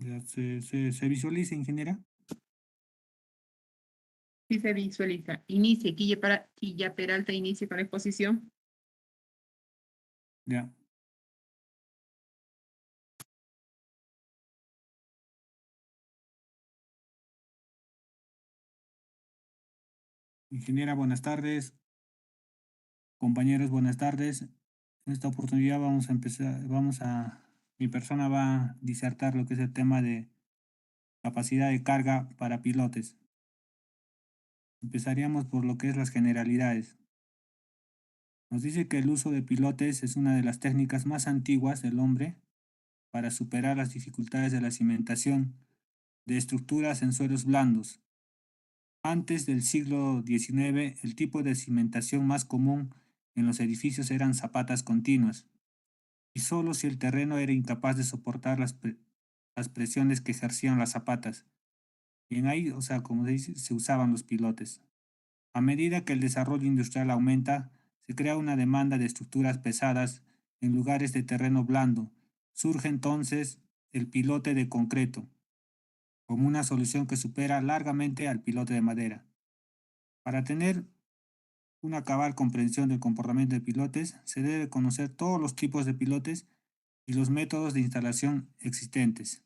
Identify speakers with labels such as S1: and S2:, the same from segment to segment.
S1: Ya se visualiza, ingeniera.
S2: Sí se visualiza. Inicie, Quilla Peralta inicie con la exposición.
S1: Ya. Ingeniera, buenas tardes. Compañeros, buenas tardes. En esta oportunidad vamos a empezar, mi persona va a disertar lo que es el tema de capacidad de carga para pilotes. Empezaríamos por lo que es las generalidades. Nos dice que el uso de pilotes es una de las técnicas más antiguas del hombre para superar las dificultades de la cimentación de estructuras en suelos blandos. Antes del siglo XIX, el tipo de cimentación más común en los edificios eran zapatas continuas, y solo si el terreno era incapaz de soportar las presiones que ejercían las zapatas. Y en ahí, o sea, como se dice, se usaban los pilotes. A medida que el desarrollo industrial aumenta, se crea una demanda de estructuras pesadas en lugares de terreno blando. Surge entonces el pilote de concreto, como una solución que supera largamente al pilote de madera. Para tener una cabal comprensión del comportamiento de pilotes, se debe conocer todos los tipos de pilotes y los métodos de instalación existentes.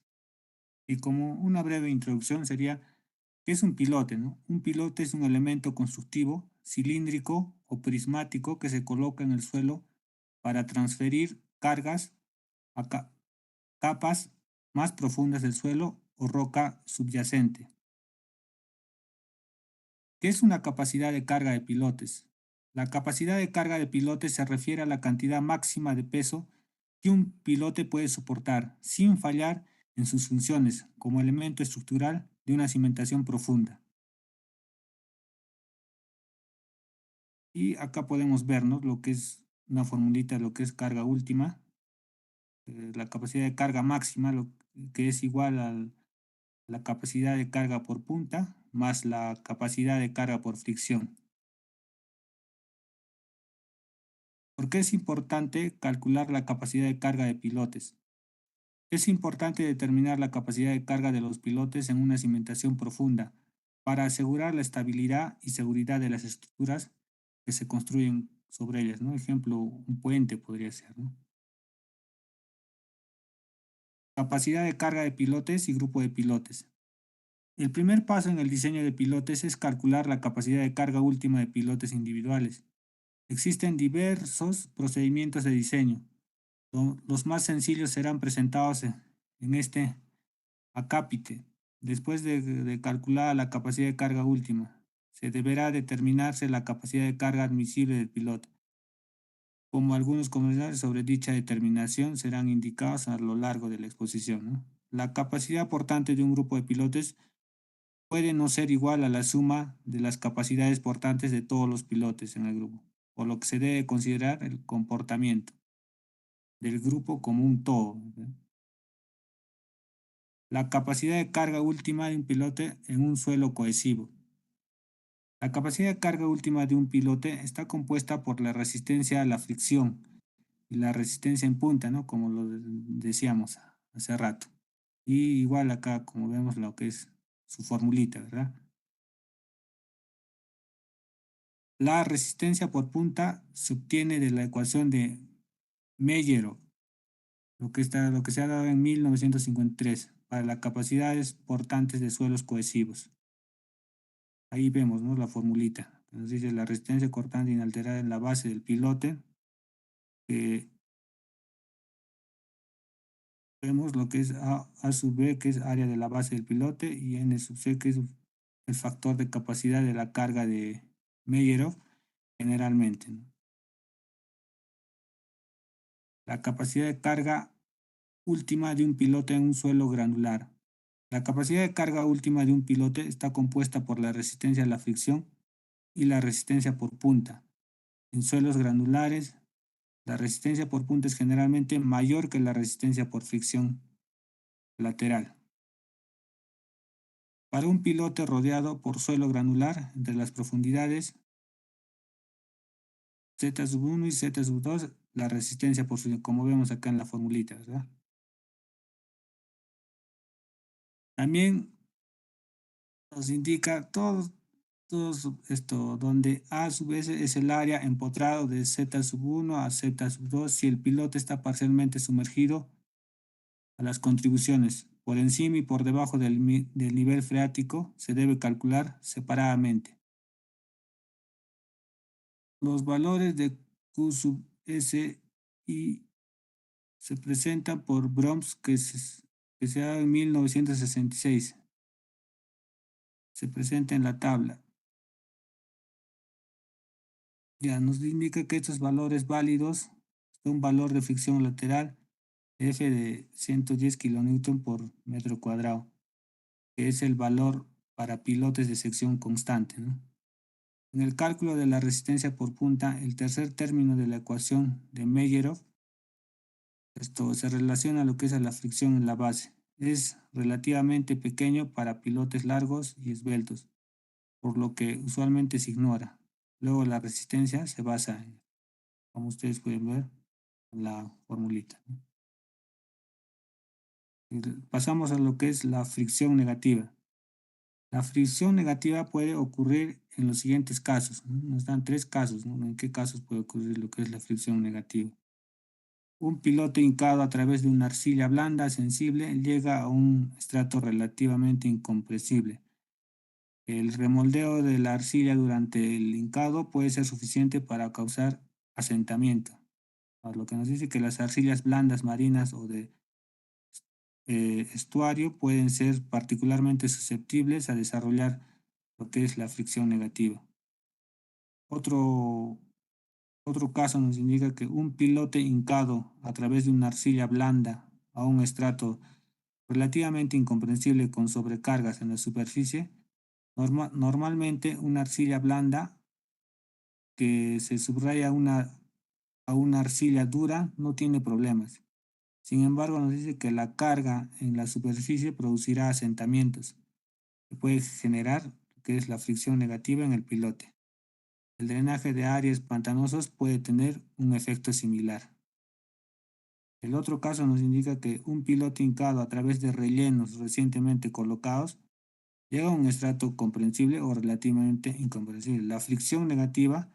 S1: Y como una breve introducción sería, ¿qué es un pilote, no? Un pilote es un elemento constructivo, cilíndrico o prismático que se coloca en el suelo para transferir cargas a capas más profundas del suelo o roca subyacente. ¿Qué es una capacidad de carga de pilotes? La capacidad de carga de pilotes se refiere a la cantidad máxima de peso que un pilote puede soportar sin fallar en sus funciones como elemento estructural de una cimentación profunda. Y acá podemos vernos lo que es una formulita, lo que es carga última, la capacidad de carga máxima, lo que es igual a la capacidad de carga por punta más la capacidad de carga por fricción. ¿Por qué es importante calcular la capacidad de carga de pilotes? Es importante determinar la capacidad de carga de los pilotes en una cimentación profunda para asegurar la estabilidad y seguridad de las estructuras que se construyen sobre ellas, ¿no? Ejemplo, un puente podría ser, ¿no? Capacidad de carga de pilotes y grupo de pilotes. El primer paso en el diseño de pilotes es calcular la capacidad de carga última de pilotes individuales. Existen diversos procedimientos de diseño. Los más sencillos serán presentados en este acápite. Después de calcular la capacidad de carga última, se deberá determinarse la capacidad de carga admisible del piloto. Como algunos comentarios sobre dicha determinación serán indicados a lo largo de la exposición, ¿no? La capacidad portante de un grupo de pilotes puede no ser igual a la suma de las capacidades portantes de todos los pilotes en el grupo, por lo que se debe considerar el comportamiento del grupo como un todo, ¿no? La capacidad de carga última de un pilote en un suelo cohesivo. La capacidad de carga última de un pilote está compuesta por la resistencia a la fricción y la resistencia en punta, ¿no? Como lo decíamos hace rato. Y igual acá, como vemos lo que es su formulita, ¿verdad? La resistencia por punta se obtiene de la ecuación de Meyer, lo que se ha dado en 1953 para las capacidades portantes de suelos cohesivos. Ahí vemos, ¿no? La formulita. Nos dice la resistencia cortante inalterada en la base del pilote. Vemos lo que es A sub B, que es área de la base del pilote, y N sub C, que es el factor de capacidad de la carga de Meyerhoff, generalmente, ¿no? La capacidad de carga última de un pilote en un suelo granular. La capacidad de carga última de un pilote está compuesta por la resistencia a la fricción y la resistencia por punta. En suelos granulares, la resistencia por punta es generalmente mayor que la resistencia por fricción lateral. Para un pilote rodeado por suelo granular entre las profundidades Z sub 1 y Z sub 2, la resistencia por fricción, como vemos acá en la formulita, ¿verdad? También nos indica todos esto, donde A a su vez es el área empotrado de Z sub 1 a Z sub 2 si el piloto está parcialmente sumergido a las contribuciones. Por encima y por debajo del nivel freático se debe calcular separadamente. Los valores de Q sub S y se presentan por Broms que se da en 1966. Se presenta en la tabla. Ya nos indica que estos valores válidos son un valor de fricción lateral F de 110 kN por metro cuadrado, que es el valor para pilotes de sección constante, ¿no? En el cálculo de la resistencia por punta, el tercer término de la ecuación de Meyerhof, esto se relaciona a lo que es a la fricción en la base. Es relativamente pequeño para pilotes largos y esbeltos, por lo que usualmente se ignora. Luego la resistencia se basa en, como ustedes pueden ver, en la formulita, ¿no? Pasamos a lo que es la fricción negativa. La fricción negativa puede ocurrir en los siguientes casos, ¿no? Nos dan tres casos, ¿no? ¿En qué casos puede ocurrir lo que es la fricción negativa? Un piloto hincado a través de una arcilla blanda sensible llega a un estrato relativamente incompresible. El remoldeo de la arcilla durante el hincado puede ser suficiente para causar asentamiento, a lo que nos dice que las arcillas blandas marinas o de estuario pueden ser particularmente susceptibles a desarrollar lo que es la fricción negativa. Otro, otro caso nos indica que un pilote hincado a través de una arcilla blanda a un estrato relativamente incomprensible con sobrecargas en la superficie, normalmente una arcilla blanda que se subraya a una arcilla dura no tiene problemas. Sin embargo, nos dice que la carga en la superficie producirá asentamientos que puede generar lo que es la fricción negativa en el pilote. El drenaje de áreas pantanosas puede tener un efecto similar. El otro caso nos indica que un piloto hincado a través de rellenos recientemente colocados llega a un estrato comprensible o relativamente incomprensible. La fricción negativa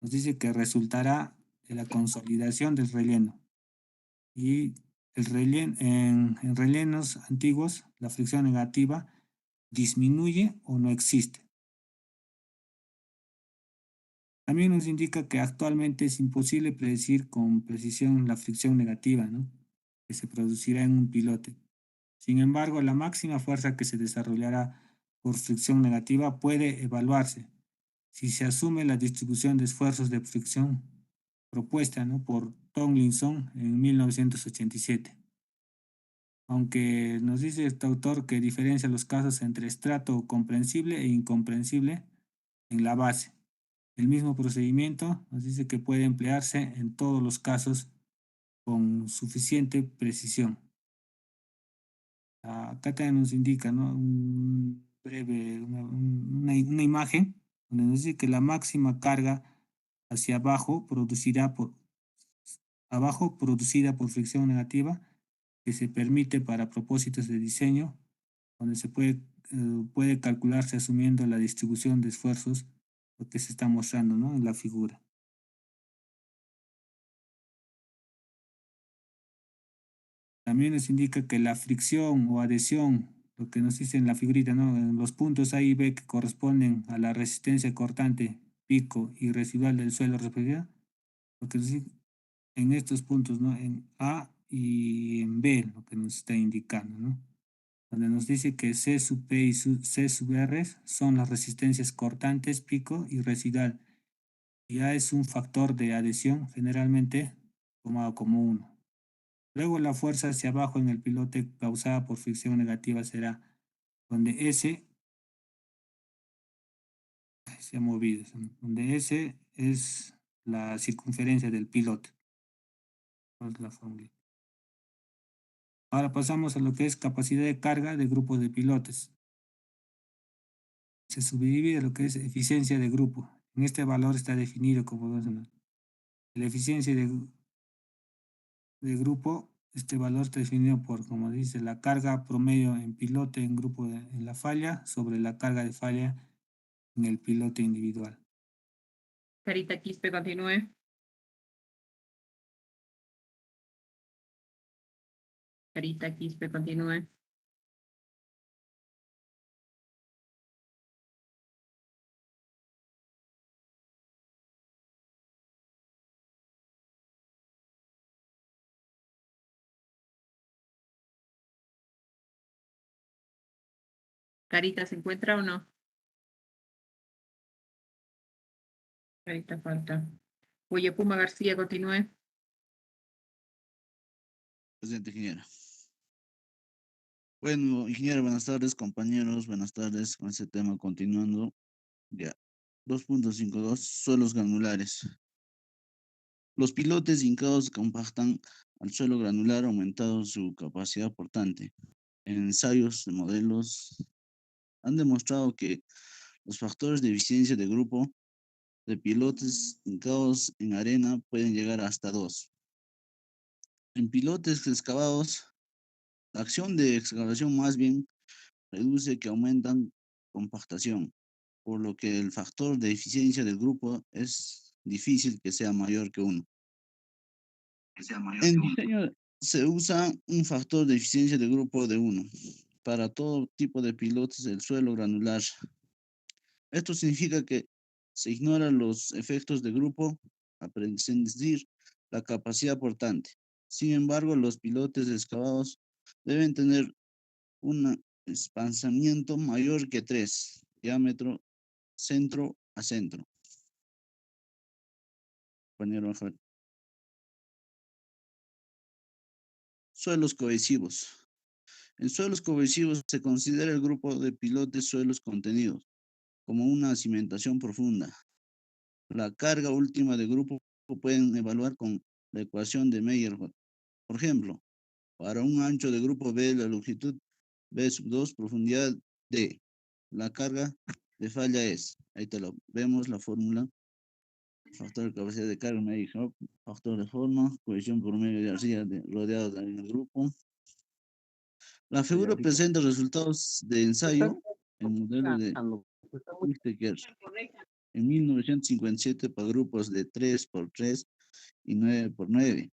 S1: nos dice que resultará de la consolidación del relleno. Y en rellenos antiguos, la fricción negativa disminuye o no existe. También nos indica que actualmente es imposible predecir con precisión la fricción negativa, ¿no?, que se producirá en un pilote. Sin embargo, la máxima fuerza que se desarrollará por fricción negativa puede evaluarse si se asume la distribución de esfuerzos de fricción propuesta, ¿no?, por Tomlinson en 1987. Aunque nos dice este autor que diferencia los casos entre estrato comprensible e incomprensible en la base. El mismo procedimiento nos dice que puede emplearse en todos los casos con suficiente precisión. Acá también nos indica, ¿no?, un breve, una imagen donde nos dice que la máxima carga hacia abajo producida por fricción negativa que se permite para propósitos de diseño, donde puede calcularse asumiendo la distribución de esfuerzos, lo que se está mostrando, ¿no?, en la figura. También nos indica que la fricción o adhesión, lo que nos dice en la figurita, ¿no?, en los puntos A y B que corresponden a la resistencia cortante, pico y residual del suelo respectivo, lo que nos dice en estos puntos, ¿no?, en A y en B, lo que nos está indicando, ¿no?, donde nos dice que C sub P y C sub R son las resistencias cortantes, pico y residual. Y A es un factor de adhesión generalmente tomado como 1. Luego la fuerza hacia abajo en el pilote causada por fricción negativa será donde S se ha movido, donde S es la circunferencia del pilote. Es la fórmula. Ahora pasamos a lo que es capacidad de carga de grupos de pilotes. Se subdivide lo que es eficiencia de grupo. En este valor está definido como la eficiencia de grupo Este valor está definido por, como dice, la carga promedio en pilote en grupo en la falla sobre la carga de falla en el pilote individual.
S2: Carita Quispe, continúe. Carita Quispe, continúe. Carita, ¿se encuentra o no? Carita falta. Oye, Puma García, continúe.
S3: Presidente, ingeniero. Bueno, ingeniero, buenas tardes, compañeros, buenas tardes. Con este tema continuando. Ya. 2.52, suelos granulares. Los pilotes hincados compactan al suelo granular aumentando su capacidad portante. En ensayos de modelos han demostrado que los factores de eficiencia de grupo de pilotes hincados en arena pueden llegar hasta 2. En pilotes excavados, la acción de excavación más bien reduce que aumentan compactación, por lo que el factor de eficiencia del grupo es difícil que sea mayor que 1. En diseño se usa un factor de eficiencia de grupo de 1 para todo tipo de pilotes del suelo granular. Esto significa que se ignoran los efectos de grupo a prescindir la capacidad portante. Sin embargo, los pilotes excavados deben tener un espaciamiento mayor que 3, diámetro centro a centro. Compañero Ángel. Suelos cohesivos. En suelos cohesivos se considera el grupo de pilotes suelos contenidos como una cimentación profunda. La carga última de grupo pueden evaluar con la ecuación de Meyerhoff. Por ejemplo, para un ancho de grupo B, la longitud B sub 2, profundidad D. La carga de falla es, ahí te lo vemos la fórmula. Factor de capacidad de carga, Meyerhoff, factor de forma, cohesión por medio de arcilla rodeados en el grupo. La figura presenta resultados de ensayo en modelo de Whittaker en 1957 para grupos de 3x3 y 9x9.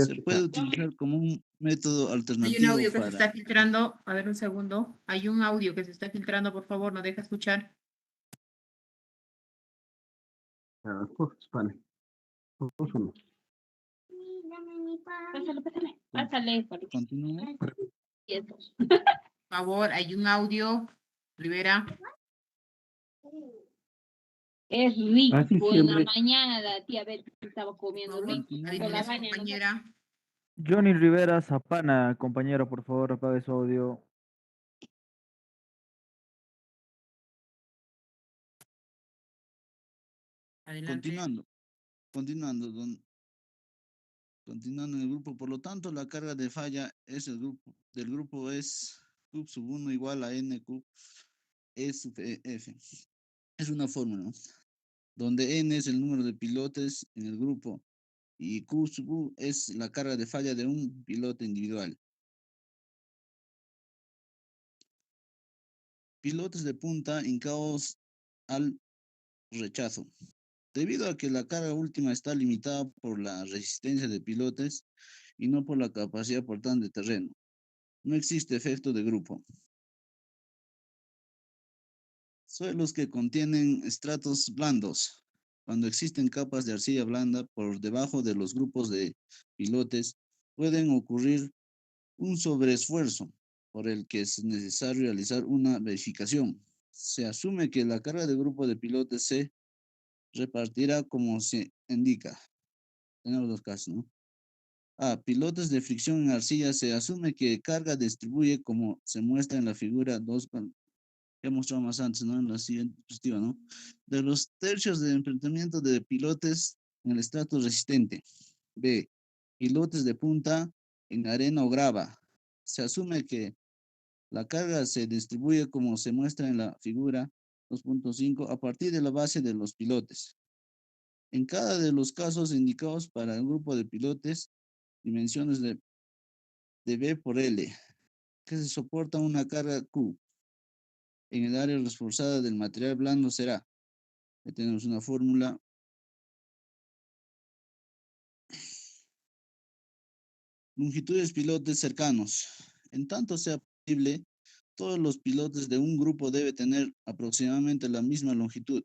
S3: Se puede utilizar como un método
S2: Hay un
S3: alternativo
S2: audio que se
S3: para...
S2: está filtrando. A ver, un segundo. Hay un audio que se está filtrando, por favor, no deja escuchar.
S4: Vale.
S5: Pásale, pásale, pásale.
S3: Continúe.
S5: Quietos.
S2: Por favor, hay un audio. Rivera.
S5: Es rico
S4: Así
S5: en la
S4: siempre.
S5: mañana, la tía Betty estaba
S2: Por
S5: comiendo
S2: favor,
S5: rico.
S3: Continúe.
S5: Por
S2: adivine
S5: la
S2: su
S5: mañana.
S2: compañera.
S4: Johnny Rivera Zapana, compañero, por favor, apague su audio.
S2: Adelante.
S3: Continuando en el grupo. Por lo tanto, la carga de falla es del grupo es Q sub 1 igual a N Q E sub F. Es una fórmula, ¿no? Donde N es el número de pilotes en el grupo y Q sub U es la carga de falla de un piloto individual. Pilotes de punta hincados al rechazo. Debido a que la carga última está limitada por la resistencia de pilotes y no por la capacidad portante de terreno, no existe efecto de grupo. Suelos que contienen estratos blandos. Cuando existen capas de arcilla blanda por debajo de los grupos de pilotes, pueden ocurrir un sobreesfuerzo por el que es necesario realizar una verificación. Se asume que la carga de grupo de pilotes se repartirá como se indica. Tenemos dos casos, ¿no? Pilotes de fricción en arcilla se asume que carga distribuye como se muestra en la figura 2 que he mostrado más antes, ¿no? En la siguiente diapositiva, ¿no? De los tercios de enfrentamiento de pilotes en el estrato resistente. B. Pilotes de punta en arena o grava. Se asume que la carga se distribuye como se muestra en la figura 2.5 a partir de la base de los pilotes. En cada de los casos indicados para el grupo de pilotes, dimensiones de de B por L, que se soporta una carga Q. En el área reforzada del material blando será. Ahí tenemos una fórmula. Longitudes pilotes cercanos. En tanto sea posible, todos los pilotes de un grupo deben tener aproximadamente la misma longitud.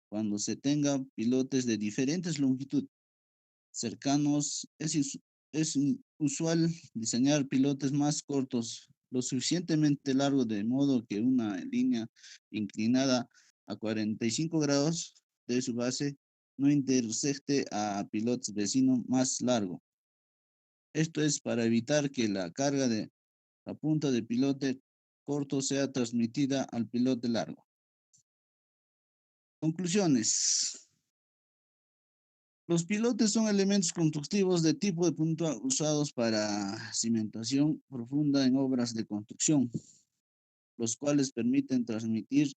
S3: Cuando se tenga pilotes de diferentes longitudes cercanos, es usual diseñar pilotes más cortos, lo suficientemente largos de modo que una línea inclinada a 45 grados de su base no intersecte a pilotes vecinos más largo. Esto es para evitar que la carga de la punta del pilote corto sea transmitida al pilote largo. Conclusiones. Los pilotes son elementos constructivos de tipo de punta usados para cimentación profunda en obras de construcción, los cuales permiten transmitir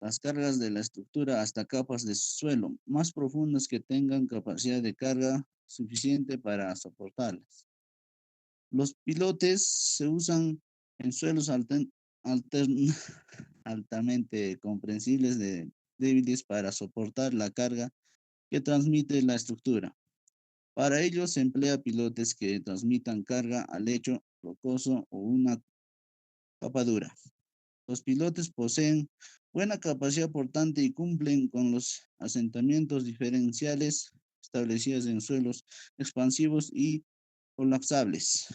S3: las cargas de la estructura hasta capas de suelo más profundas que tengan capacidad de carga suficiente para soportarlas. Los pilotes se usan en suelos altamente comprensibles de débiles para soportar la carga que transmite la estructura. Para ello se emplea pilotes que transmitan carga al lecho rocoso o una capa dura. Los pilotes poseen buena capacidad portante y cumplen con los asentamientos diferenciales establecidos en suelos expansivos y colapsables.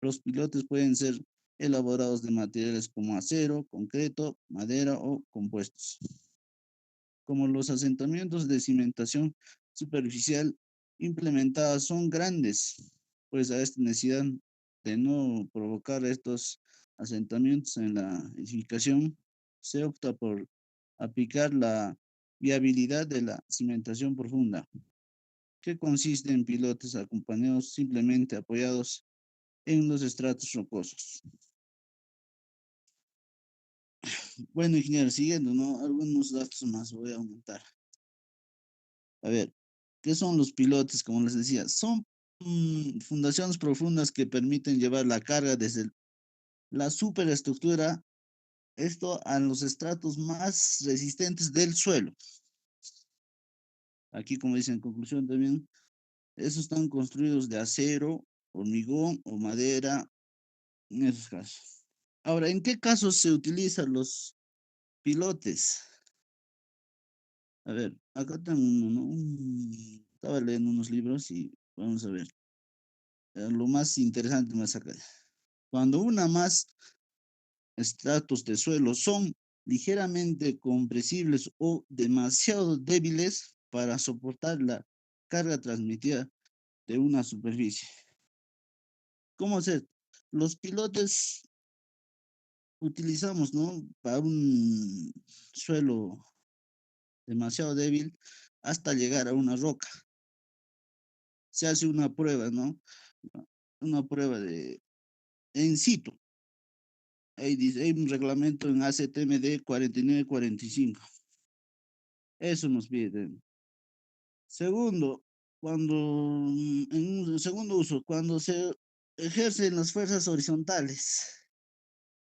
S3: Los pilotes pueden ser elaborados de materiales como acero, concreto, madera o compuestos. Como los asentamientos de cimentación superficial implementadas son grandes, pues a esta necesidad de no provocar estos asentamientos en la edificación, se opta por aplicar la viabilidad de la cimentación profunda, que consiste en pilotes acompañados simplemente apoyados en los estratos rocosos. Bueno, ingeniero, siguiendo, ¿no? Algunos datos más voy a aumentar. A ver, ¿qué son los pilotes? Como les decía, son fundaciones profundas que permiten llevar la carga desde la superestructura, esto a los estratos más resistentes del suelo. Aquí, como dice en conclusión también, esos están construidos de acero, hormigón o madera, en esos casos. Ahora, ¿en qué casos se utilizan los pilotes? A ver, acá tengo uno, ¿no? Estaba leyendo unos libros y vamos a ver. Lo más interesante me saca. Cuando una más estratos de suelo son ligeramente compresibles o demasiado débiles para soportar la carga transmitida de una superficie. ¿Cómo hacer? Los pilotes utilizamos, ¿no? Para un suelo demasiado débil hasta llegar a una roca. Se hace una prueba, ¿no? Una prueba de en situ. Ahí dice, hay un reglamento en ACTMD 4945. Eso nos piden. Segundo, en un segundo uso, cuando se ejercen las fuerzas horizontales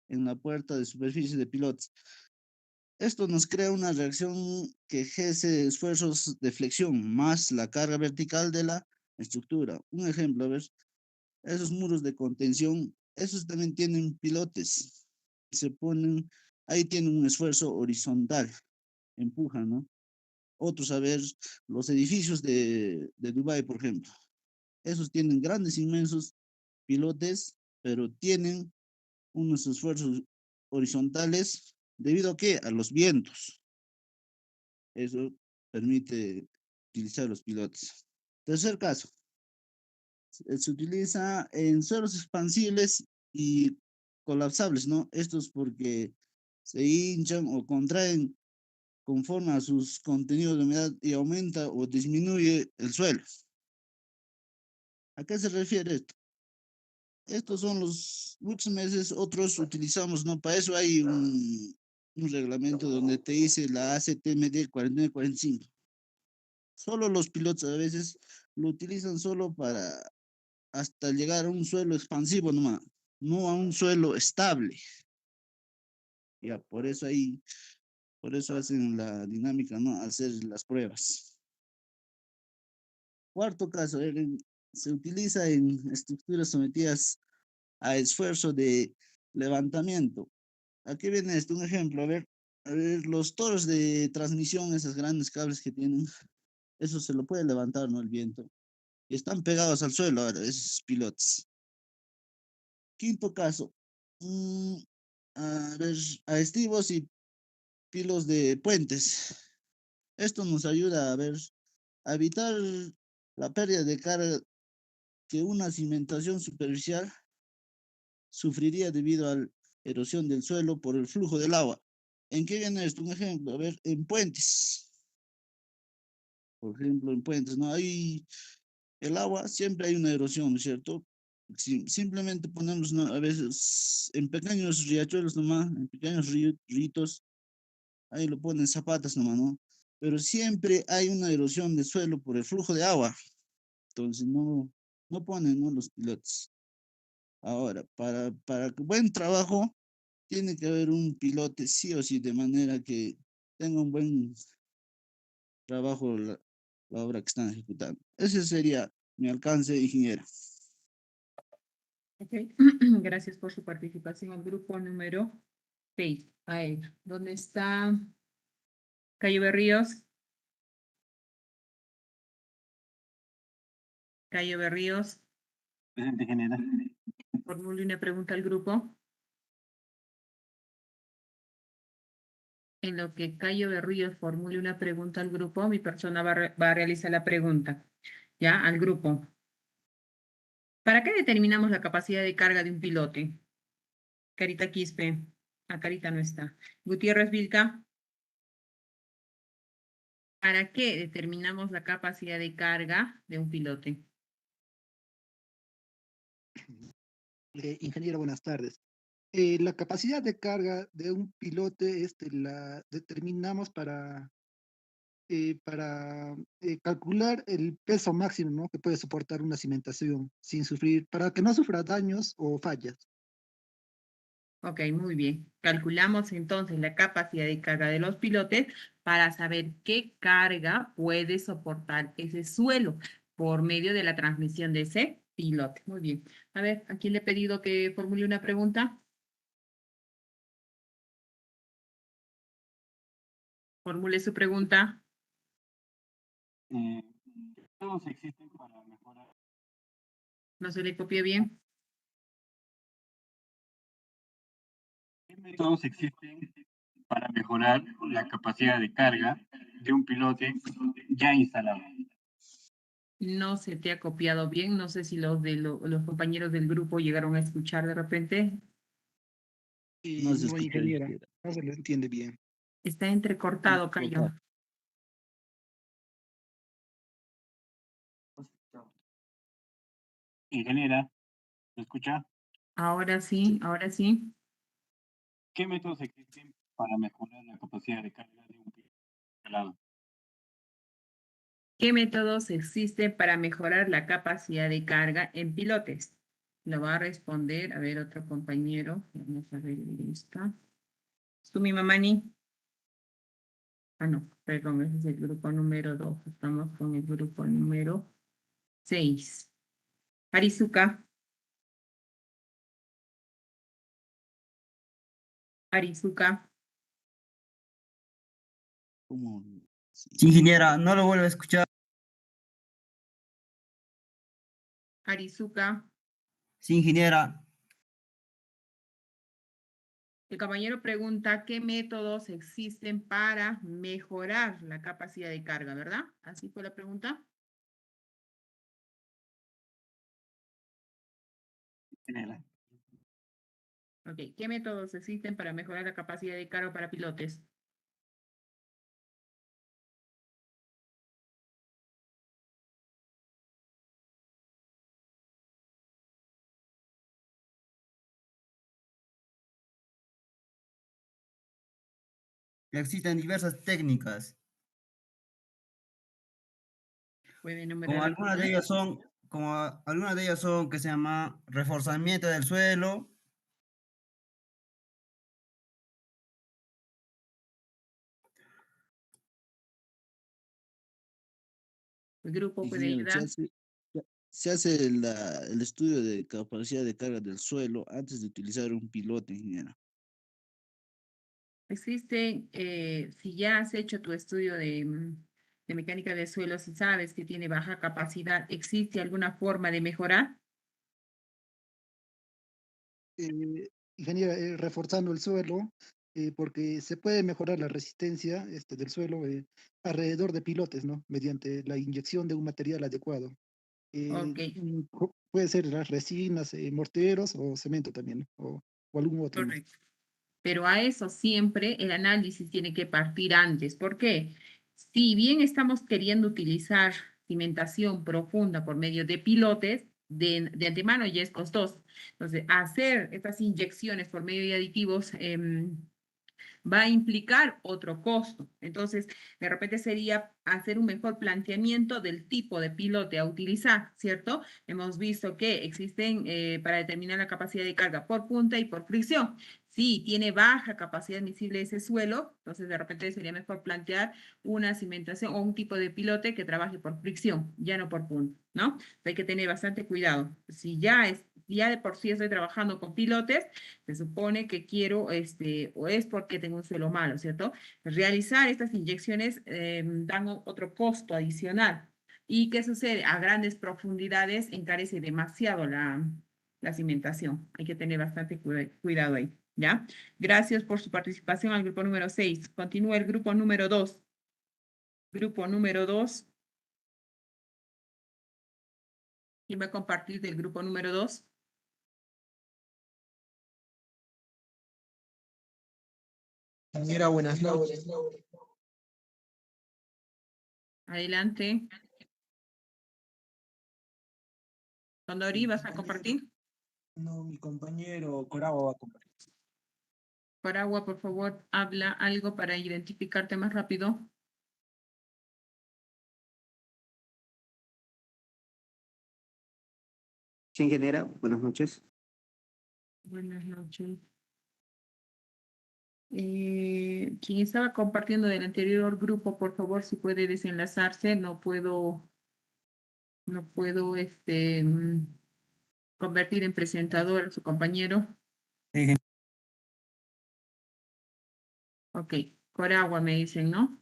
S3: en la puerta de superficie de pilotes. Esto nos crea una reacción que ejerce esfuerzos de flexión más la carga vertical de la estructura. Un ejemplo, a ver, esos muros de contención, esos también tienen pilotes. Se ponen, ahí tienen un esfuerzo horizontal, empujan, ¿no? Otros, a ver, los edificios de Dubái, por ejemplo. Esos tienen grandes, inmensos pilotes, pero tienen unos esfuerzos horizontales debido a qué? A los vientos. Eso permite utilizar los pilotes. Tercer caso, se utiliza en suelos expansibles y colapsables, ¿no? Estos porque se hinchan o contraen conforme a sus contenidos de humedad y aumenta o disminuye el suelo. ¿A qué se refiere esto? Estos son los muchos meses, otros utilizamos, ¿no? Para eso hay un reglamento donde te dice la ACTMD 4945. Solo los pilotos a veces lo utilizan solo para hasta llegar a un suelo expansivo nomás, no a un suelo estable. Ya, por eso hacen la dinámica, ¿no? Al hacer las pruebas. Cuarto caso, se utiliza en estructuras sometidas a esfuerzo de levantamiento. Aquí viene esto, un ejemplo, a ver, los toros de transmisión, esos grandes cables que tienen, eso se lo puede levantar, ¿no? El viento. Y están pegados al suelo ahora, esos pilotes. Quinto caso, a ver, a estribos y pilos de puentes. Esto nos ayuda a evitar la pérdida de carga que una cimentación superficial sufriría debido a la erosión del suelo por el flujo del agua. ¿En qué viene esto? Un ejemplo, a ver, en puentes. Por ejemplo, en puentes, ¿no? Hay el agua, siempre hay una erosión, ¿no es cierto? Simplemente ponemos, ¿no? A veces en pequeños riachuelos nomás, en pequeños ríos, ahí lo ponen zapatas nomás, ¿no? Pero siempre hay una erosión del suelo por el flujo de agua. Entonces no ponen, ¿no? Los pilotos. Ahora, para que buen trabajo, tiene que haber un pilote sí o sí, de manera que tenga un buen trabajo la obra que están ejecutando. Ese sería mi alcance, ingeniero.
S2: Ok. Gracias por su participación. El grupo número 6. A ver, ¿dónde está Cayo Berríos? Cayo Berríos,
S1: Presente, general.
S2: formule una pregunta al grupo. En lo que Cayo Berríos formule una pregunta al grupo, mi persona va a realizar la pregunta. ¿Ya? Al grupo. ¿Para qué determinamos la capacidad de carga de un pilote? Carita Quispe. Carita no está. Gutiérrez Vilca. ¿Para qué determinamos la capacidad de carga de un pilote?
S6: Ingeniero, buenas tardes. La capacidad de carga de un pilote la determinamos para calcular el peso máximo, ¿no? Que puede soportar una cimentación sin sufrir, para que no sufra daños o fallas.
S2: Ok, muy bien. Calculamos entonces la capacidad de carga de los pilotes para saber qué carga puede soportar ese suelo por medio de la transmisión de ese pilote. Muy bien. A ver, ¿a quién le he pedido que formule una pregunta? Formule su pregunta.
S1: Todos existen para mejorar.
S2: ¿No se le copia bien?
S1: ¿Qué métodos existen para mejorar la capacidad de carga de un pilote ya instalado?
S2: No se te ha copiado bien. No sé si los los compañeros del grupo llegaron a escuchar de repente.
S3: No se
S6: No,
S3: escucha,
S6: ingeniera,
S3: ingeniero.
S6: no se le entiende bien.
S2: Está entrecortado, Cayo.
S1: Ingeniera, ¿me escucha?
S2: Ahora sí, ahora sí.
S1: ¿Qué métodos existen para mejorar la capacidad de carga de un piloto instalado?
S2: ¿Qué métodos existen para mejorar la capacidad de carga en pilotes? Lo va a responder, a ver, otro compañero. Vamos a ver esta. ¿Sumi Mamani? Ah, no, perdón, ese es el grupo número 2. Estamos con el grupo número 6. Arizuka. Arizuka.
S3: ¿Cómo?
S7: Sí, ingeniera, no lo vuelvo a escuchar.
S2: Arizuka.
S7: Sí, ingeniera.
S2: El compañero pregunta qué métodos existen para mejorar la capacidad de carga, ¿verdad? ¿Así fue la pregunta?
S1: Ingeniera.
S2: Ok, ¿qué métodos existen para mejorar la capacidad de carga para pilotes?
S7: Existen diversas técnicas,
S2: ¿Puede
S7: como
S2: enumerar
S7: algunas de
S2: algunas?
S7: ellas son como algunas de ellas son que se llama reforzamiento del suelo,
S2: El grupo puede
S3: Ingeniero,
S2: ayudar.
S3: se hace el estudio de capacidad de carga del suelo antes de utilizar un pilote, ingeniero.
S2: Existen, si ya has hecho tu estudio de mecánica de suelos y sabes que tiene baja capacidad, ¿existe alguna forma de mejorar?
S6: Ingeniera, reforzando el suelo, porque se puede mejorar la resistencia del suelo alrededor de pilotes, ¿no? Mediante la inyección de un material adecuado.
S2: Ok,
S6: Puede ser las resinas, morteros o cemento también, ¿no? O algún otro, ¿no?
S2: correcto. Pero a eso siempre el análisis tiene que partir antes. ¿Por qué? Si bien estamos queriendo utilizar cimentación profunda por medio de pilotes, de antemano ya es costoso. Entonces, hacer estas inyecciones por medio de aditivos va a implicar otro costo. Entonces, de repente sería hacer un mejor planteamiento del tipo de pilote a utilizar, ¿cierto? Hemos visto que existen para determinar la capacidad de carga por punta y por fricción. Si tiene baja capacidad admisible ese suelo, entonces de repente sería mejor plantear una cimentación o un tipo de pilote que trabaje por fricción, ya no por punta, ¿no? Hay que tener bastante cuidado. Si ya de por sí estoy trabajando con pilotes, se supone que quiero, o es porque tengo un suelo malo, ¿cierto? Realizar estas inyecciones dan otro costo adicional. ¿Y qué sucede? A grandes profundidades encarece demasiado la cimentación. Hay que tener bastante cuidado ahí, ¿ya? Gracias por su participación al grupo número 6. Continúa el grupo número 2. Grupo número 2. ¿Quién va a compartir del grupo número 2?
S8: Ingeniera, buenas noches.
S2: Adelante. Condori, ¿vas a compartir?
S8: No, mi compañero Corabo va a compartir.
S2: Paragua, por favor, habla algo para identificarte más rápido.
S9: Sí, ingeniera, buenas noches.
S2: Buenas noches. Quien estaba compartiendo del anterior grupo, por favor, si puede desenlazarse, no puedo convertir en presentador a su compañero. Ok, Coragua me dicen, ¿no?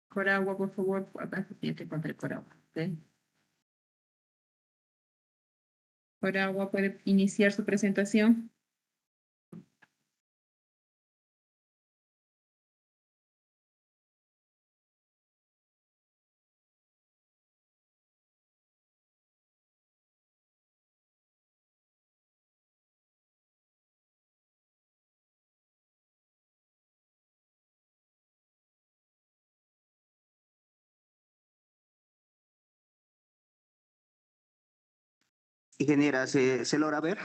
S2: Coragua, por favor, paciente contra el Coragua. ¿Ok? Coragua, ¿puede iniciar su presentación?
S9: Ingeniera, ¿se logra ver?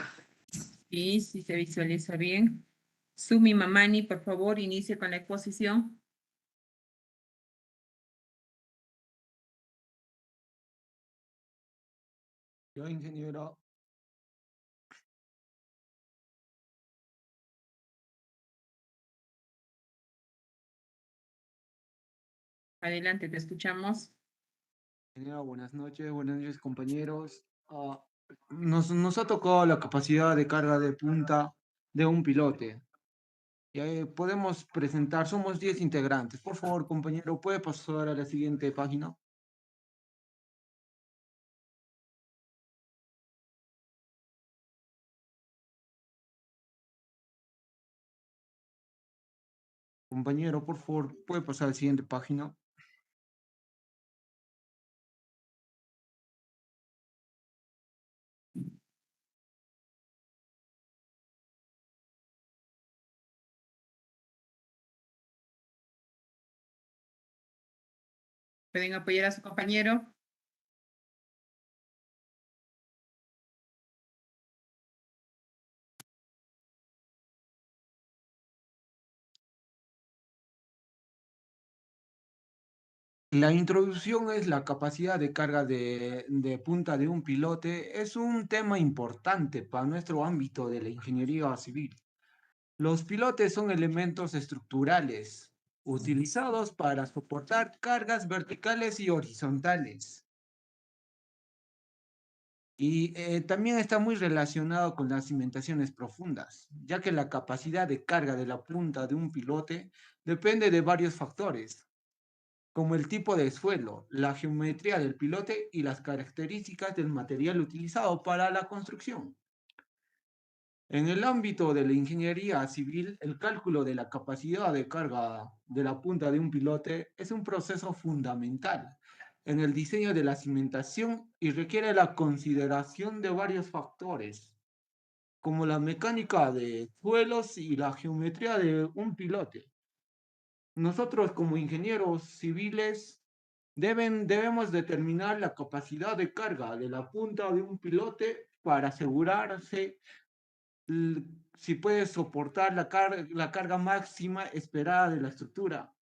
S2: Sí, sí se visualiza bien. Sumi Mamani, por favor, inicie con la exposición.
S8: Yo, ingeniero,
S2: Adelante, te escuchamos.
S8: buenas noches, compañeros. Nos ha tocado la capacidad de carga de punta de un pilote. Podemos presentar, somos 10 integrantes. Por favor, compañero, ¿puede pasar a la siguiente página? Compañero, por favor, ¿puede pasar a la siguiente página?
S2: ¿Pueden apoyar a su compañero?
S8: La introducción es la capacidad de carga de punta de un pilote. Es un tema importante para nuestro ámbito de la ingeniería civil. Los pilotes son elementos estructurales utilizados para soportar cargas verticales y horizontales. Y también está muy relacionado con las cimentaciones profundas, ya que la capacidad de carga de la punta de un pilote depende de varios factores, como el tipo de suelo, la geometría del pilote y las características del material utilizado para la construcción. En el ámbito de la ingeniería civil, el cálculo de la capacidad de carga de la punta de un pilote es un proceso fundamental en el diseño de la cimentación y requiere la consideración de varios factores, como la mecánica de suelos y la geometría de un pilote. Nosotros como ingenieros civiles debemos determinar la capacidad de carga de la punta de un pilote para asegurarse si puede soportar la carga máxima esperada de la estructura,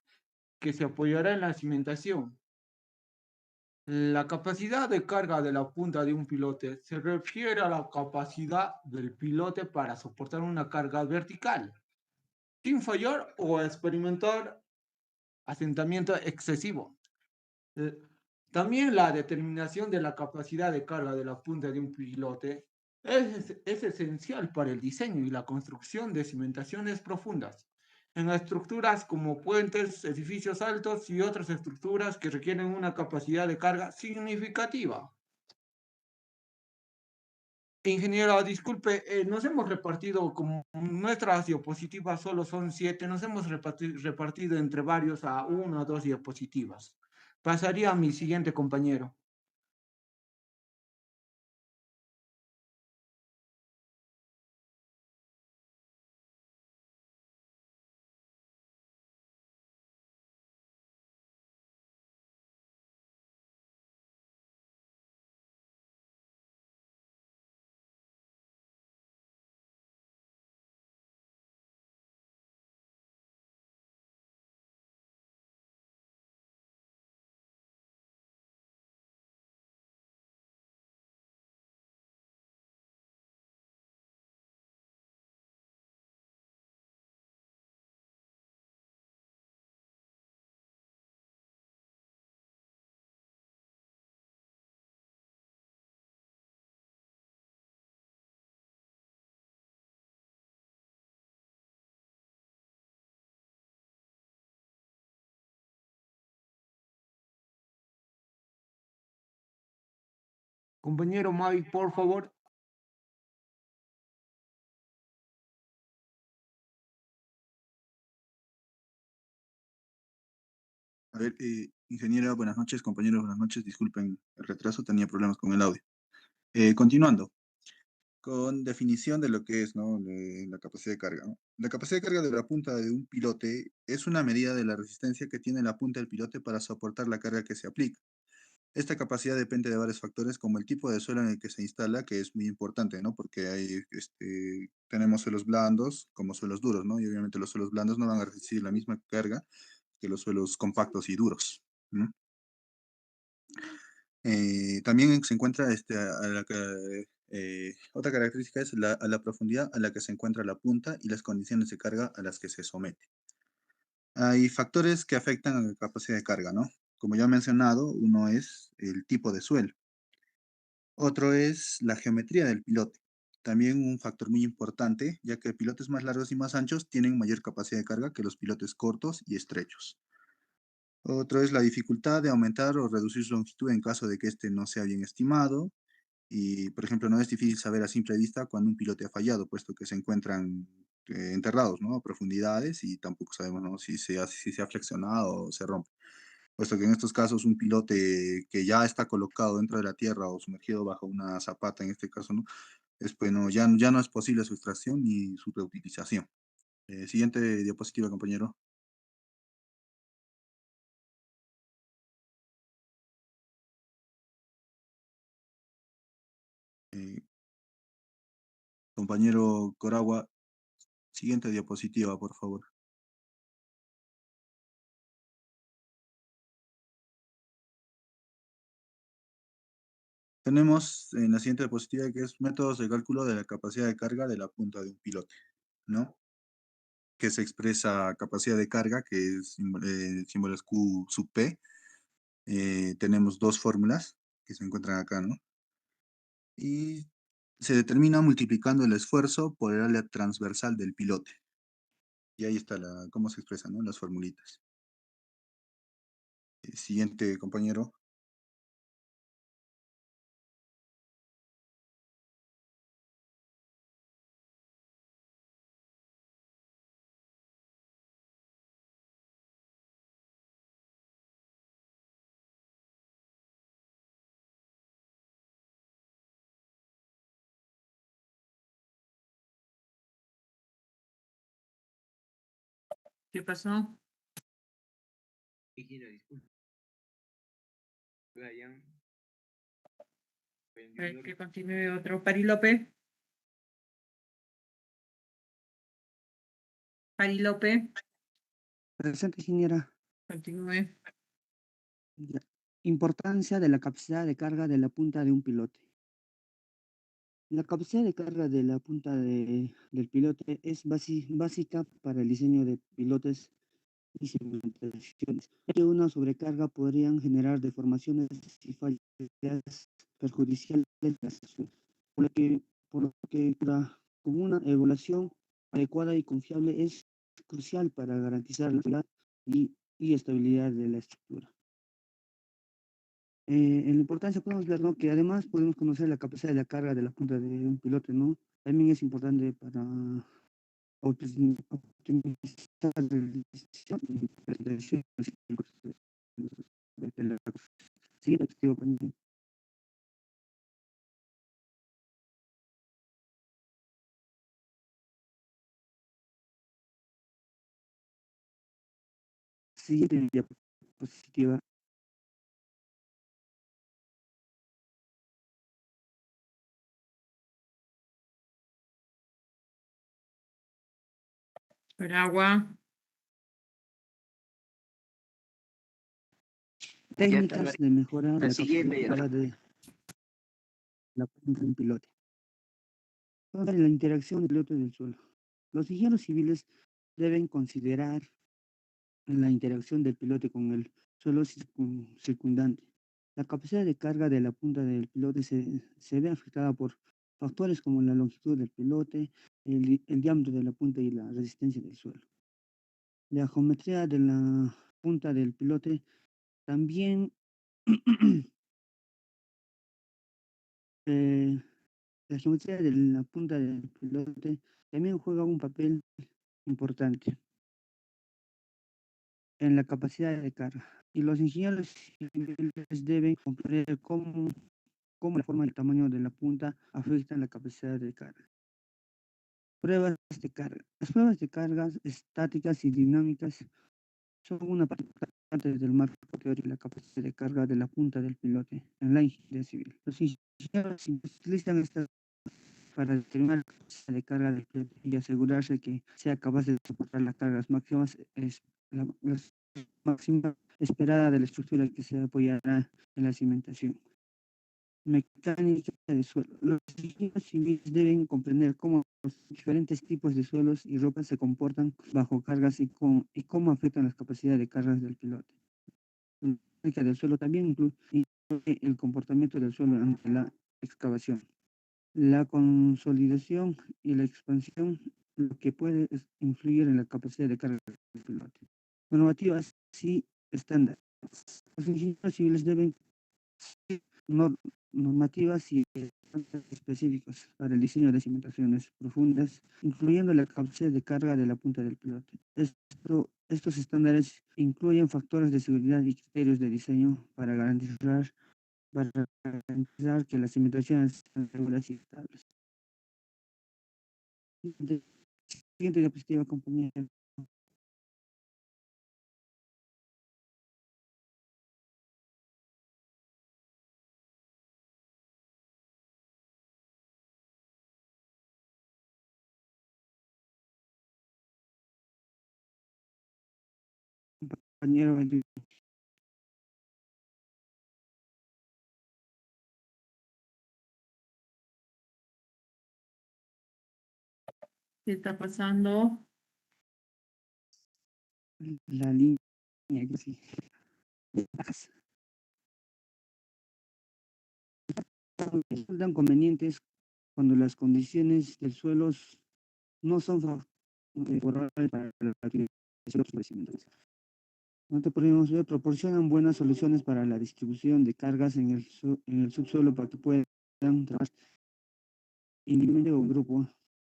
S8: que se apoyará en la cimentación. La capacidad de carga de la punta de un pilote se refiere a la capacidad del pilote para soportar una carga vertical, sin fallar o experimentar asentamiento excesivo. Eh, También la determinación de la capacidad de carga de la punta de un pilote es esencial para el diseño y la construcción de cimentaciones profundas en estructuras como puentes, edificios altos y otras estructuras que requieren una capacidad de carga significativa. Ingeniero, disculpe, nos hemos repartido, como nuestras diapositivas solo son 7, nos hemos repartido entre varios a 1 o 2 diapositivas. Pasaría a mi siguiente compañero. Compañero Mike, por favor.
S10: A ver, ingeniera, buenas noches, compañeros, buenas noches. Disculpen el retraso, tenía problemas con el audio. Continuando, con definición de lo que es, ¿no? La capacidad de carga, ¿no? La capacidad de carga de la punta de un pilote es una medida de la resistencia que tiene la punta del pilote para soportar la carga que se aplica. Esta capacidad depende de varios factores, como el tipo de suelo en el que se instala, que es muy importante, ¿no? Porque tenemos suelos blandos como suelos duros, ¿no? Y obviamente los suelos blandos no van a resistir la misma carga que los suelos compactos y duros, ¿no? También se encuentra otra característica es a la profundidad a la que se encuentra la punta y las condiciones de carga a las que se somete. Hay factores que afectan a la capacidad de carga, ¿no? Como ya he mencionado, uno es el tipo de suelo. Otro es la geometría del pilote. También un factor muy importante, ya que pilotes más largos y más anchos tienen mayor capacidad de carga que los pilotes cortos y estrechos. Otro es la dificultad de aumentar o reducir su longitud en caso de que este no sea bien estimado. Y, por ejemplo, no es difícil saber a simple vista cuando un pilote ha fallado, puesto que se encuentran enterrados, ¿no? A profundidades y tampoco sabemos, ¿no? Si se ha flexionado o se rompe. Puesto que en estos casos un pilote que ya está colocado dentro de la tierra o sumergido bajo una zapata, en este caso, ¿no? Bueno, ya no es posible su extracción ni su reutilización. Siguiente diapositiva, compañero. Eh, Compañero Coragua, siguiente diapositiva, por favor. Tenemos en la siguiente diapositiva que es métodos de cálculo de la capacidad de carga de la punta de un pilote, ¿no? Que se expresa capacidad de carga, que es, el símbolo es Q sub P. Tenemos dos fórmulas que se encuentran acá, ¿no? Y se determina multiplicando el esfuerzo por el área transversal del pilote. Y ahí está cómo se expresan, ¿no? Las formulitas. Siguiente, compañero.
S2: ¿Qué pasó? Que continúe otro. Parilope. Parilope,
S11: Presente, ingeniera.
S2: continúe.
S11: Ya. Importancia de la capacidad de carga de la punta de un pilote. La capacidad de carga de la punta del pilote es básica para el diseño de pilotes y cimentaciones, ya que una sobrecarga podrían generar deformaciones y fallas perjudiciales de la estación, por lo que con una evaluación adecuada y confiable es crucial para garantizar la seguridad y estabilidad de la estructura. En la importancia podemos ver, ¿no?, que además podemos conocer la capacidad de la carga de la punta de un piloto, ¿no? También es importante para optimizar la decisión y presentación de la siguiente objetivo pendiente. Siguiente diapositiva.
S2: Agua.
S11: Técnicas de mejorar
S9: La
S11: la
S9: siguiente
S11: capacidad
S9: ya.
S11: de la punta de un pilote. Vamos a ver la interacción del piloto y del suelo. Los ingenieros civiles deben considerar la interacción del pilote con el suelo circundante. La capacidad de carga de la punta del pilote se ve afectada por factores como la longitud del pilote, el diámetro de la punta y la resistencia del suelo. La geometría de la punta del pilote también la geometría de la punta del pilote también juega un papel importante en la capacidad de carga. Y los ingenieros civiles deben comprender cómo la forma y el tamaño de la punta afectan la capacidad de carga. Pruebas de carga. Las pruebas de cargas estáticas y dinámicas son una parte importante del marco teórico de la capacidad de carga de la punta del pilote en la ingeniería civil. Los ingenieros civiles utilizan estas para determinar la capacidad de carga del pilote y asegurarse que sea capaz de soportar las cargas máximas, las máxima esperada de la estructura que se apoyará en la cimentación. Mecánica de suelo. Los ingenieros civiles deben comprender cómo los diferentes tipos de suelos y rocas se comportan bajo cargas y cómo afectan las capacidades de cargas del pilote. La mecánica del suelo también incluye el comportamiento del suelo ante la excavación, la consolidación y la expansión, lo que puede influir en la capacidad de carga del pilote. Normativas y estándares. Los ingenieros civiles deben seguir normativas y estándares específicos para el diseño de cimentaciones profundas, incluyendo la capacidad de carga de la punta del pilote. Estos estándares incluyen factores de seguridad y criterios de diseño para garantizar que las cimentaciones sean seguras y estables. Siguiente diapositiva, compañero. Compañero,
S2: ¿Qué está pasando?
S11: La línea que sí. Resultan convenientes cuando las condiciones del suelo no son favorables para la actividad de los crecimientos. No te podemos ver, proporcionan buenas soluciones para la distribución de cargas en el subsuelo para que puedan trabajar individualmente o en grupo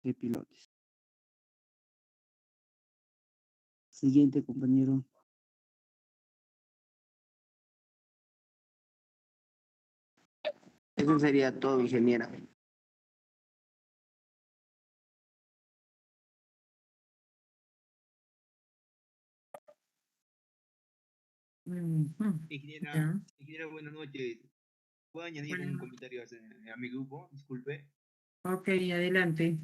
S11: de pilotes. Siguiente, compañero.
S9: Eso sería todo, ingeniera.
S2: Ujú,
S12: Ingeniera,
S2: ya.
S12: ingeniera, buenas noches. ¿Puedo añadir un
S2: Bueno,
S12: comentario a mi grupo? Disculpe.
S2: ok, adelante.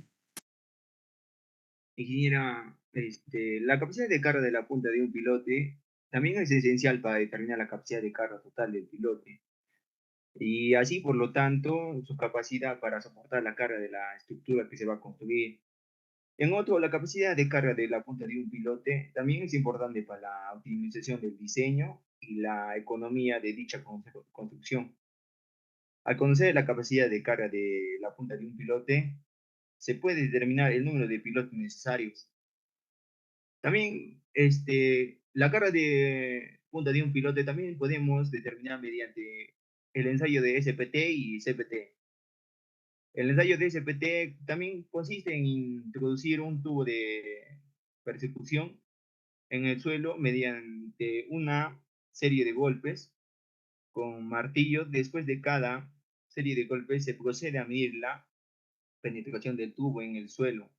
S12: Ingeniera, la capacidad de carga de la punta de un pilote también es esencial para determinar la capacidad de carga total del pilote. Y así, por lo tanto, su capacidad para soportar la carga de la estructura que se va a construir. En otro, la capacidad de carga de la punta de un pilote también es importante para la optimización del diseño y la economía de dicha construcción. Al conocer la capacidad de carga de la punta de un pilote, se puede determinar el número de pilotos necesarios. También, la carga de punta de un pilote también podemos determinar mediante el ensayo de SPT y CPT. El ensayo de SPT también consiste en introducir un tubo de persecución en el suelo mediante una serie de golpes con martillo. Después de cada serie de golpes se procede a medir la penetración del tubo en el suelo.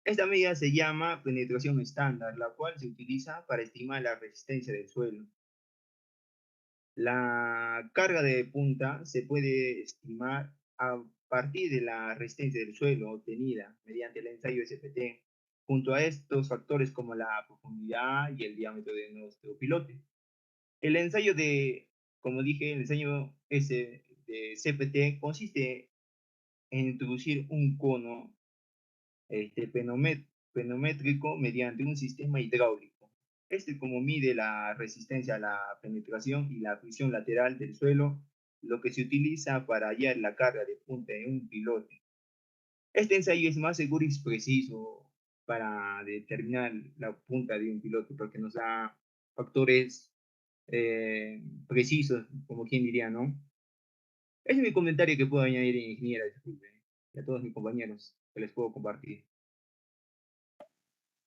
S12: Esta medida se llama penetración estándar, la cual se utiliza para estimar la resistencia del suelo. La carga de punta se puede estimar a partir de la resistencia del suelo obtenida mediante el ensayo SPT, junto a estos factores como la profundidad y el diámetro de nuestro pilote. El ensayo de, como dije, el ensayo de CPT consiste en introducir un cono penométrico mediante un sistema hidráulico. Como mide la resistencia a la penetración y la fricción lateral del suelo, lo que se utiliza para hallar la carga de punta en un pilote. Este ensayo es más seguro y preciso para determinar la punta de un pilote porque nos da factores precisos, como quien diría, ¿no? Ese es mi comentario que puedo añadir, ingeniera, disculpe, y a todos mis compañeros que les puedo compartir.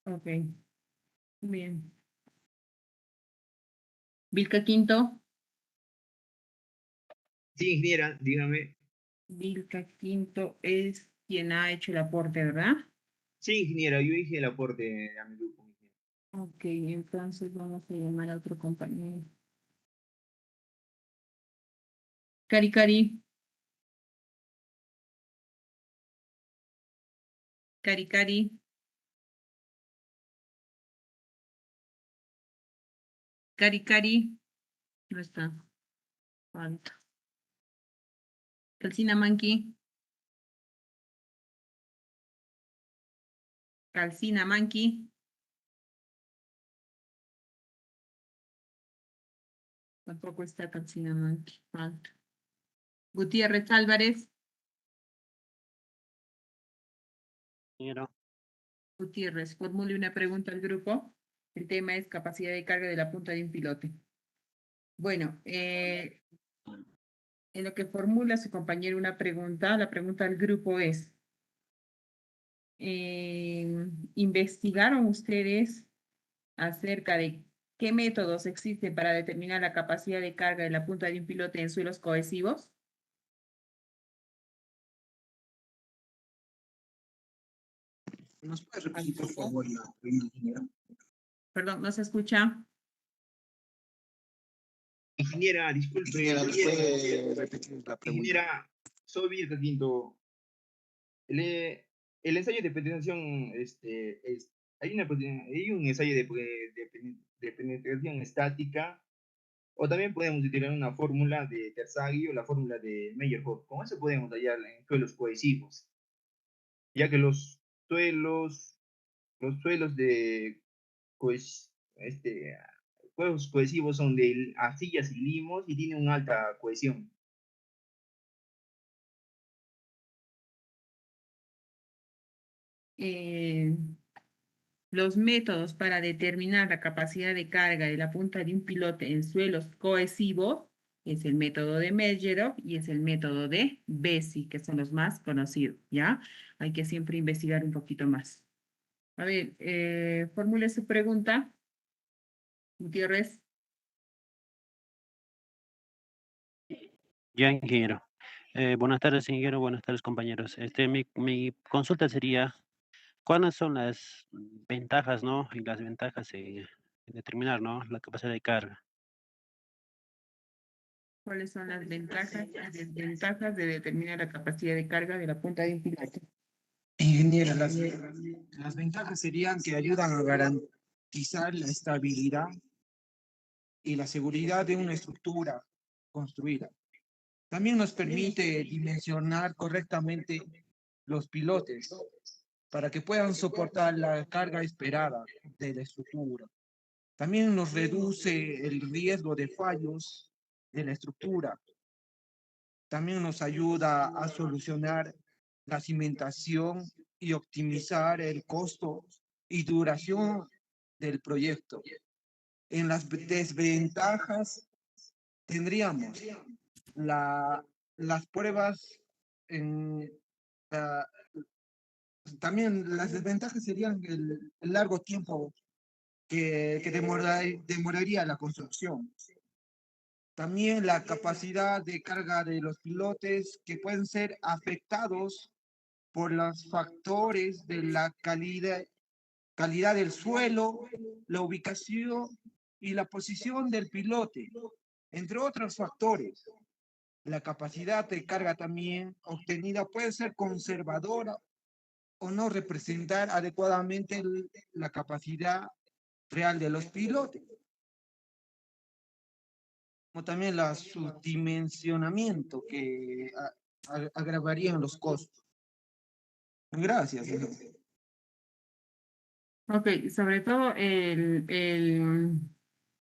S2: Ok, bien. Vilca Quinto.
S12: Sí, ingeniera, dígame.
S2: Vilca Quinto es quien ha hecho el aporte, ¿verdad?
S12: Sí, ingeniera, yo dije el aporte a mi grupo.
S2: Ok, entonces vamos a llamar a otro compañero. Cari Cari. Cari Cari. Cari Cari. No está. Falta. Calcina Monkey. Calcina Monkey. Tampoco está Calcina Monkey. Falta. Gutiérrez Álvarez.
S9: Ingeniero.
S2: Gutiérrez, formule una pregunta al grupo. El tema es capacidad de carga de la punta de un pilote. Bueno, en lo que formula su compañero una pregunta, la pregunta al grupo es, ¿investigaron ustedes acerca de qué métodos existen para determinar la capacidad de carga de la punta de un pilote en suelos cohesivos?
S13: ¿Nos puede repetir, por favor, la pregunta, ingeniera?
S2: Perdón, ¿no se escucha?
S12: Ingeniera, disculpe.
S13: Ingeniera, ¿nos puede repetir la pregunta?
S12: Ingeniera, soy Vilca Quinto. El ensayo de penetración, hay un ensayo de penetración estática, o también podemos utilizar una fórmula de Terzaghi o la fórmula de Meyerhoff. Con eso podemos hallar en suelos cohesivos, ya que los suelos, los suelos de, pues, juegos cohesivos son de arcillas y limos y tienen una alta cohesión.
S2: Los métodos para determinar la capacidad de carga de la punta de un pilote en suelos cohesivos es el método de Medgerov y es el método de Bessy, que son los más conocidos, ¿ya? Hay que siempre investigar un poquito más. A ver, formule su pregunta. Gutiérrez.
S9: Ya, ingeniero. Buenas tardes, ingeniero. Buenas tardes, compañeros. Mi consulta sería, ¿cuáles son las ventajas, ¿no? Y las ventajas en determinar, ¿no? La capacidad de carga.
S2: ¿Cuáles son las ventajas y desventajas de determinar la capacidad de carga de la punta de un pilote?
S13: Ingeniero, las ventajas serían que ayudan a garantizar la estabilidad y la seguridad de una estructura construida. También nos permite dimensionar correctamente los pilotes para que puedan soportar la carga esperada de la estructura. También nos reduce el riesgo de fallos de la estructura. También nos ayuda a solucionar la cimentación y optimizar el costo y duración del proyecto. En las desventajas tendríamos las pruebas en también las desventajas serían el largo tiempo que demoraría la construcción. También la capacidad de carga de los pilotes que pueden ser afectados por los factores de la calidad del suelo, la ubicación y la posición del pilote, entre otros factores. La capacidad de carga también obtenida puede ser conservadora o no representar adecuadamente la capacidad real de los pilotos, como también la subdimensionamiento que agravarían los costos. Gracias.
S2: Ok, sobre todo el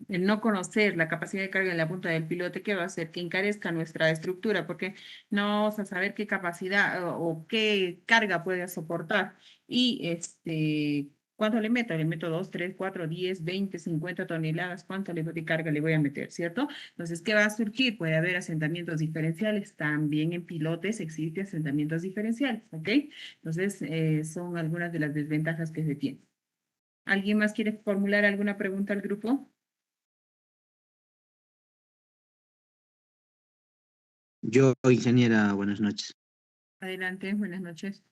S2: no conocer la capacidad de carga en la punta del pilote, que va a hacer que encarezca nuestra estructura, porque no vamos a saber qué capacidad o qué carga puede soportar. Y ¿cuánto le meto? Le meto 2, 3, 4, 10, 20, 50 toneladas. ¿Cuánto de carga le voy a meter, cierto? Entonces, ¿qué va a surgir? Puede haber asentamientos diferenciales. También en pilotes existen asentamientos diferenciales, ¿ok? Entonces, son algunas de las desventajas que se tienen. ¿Alguien más quiere formular alguna pregunta al grupo?
S14: Yo, ingeniera, buenas noches.
S2: Adelante, buenas noches.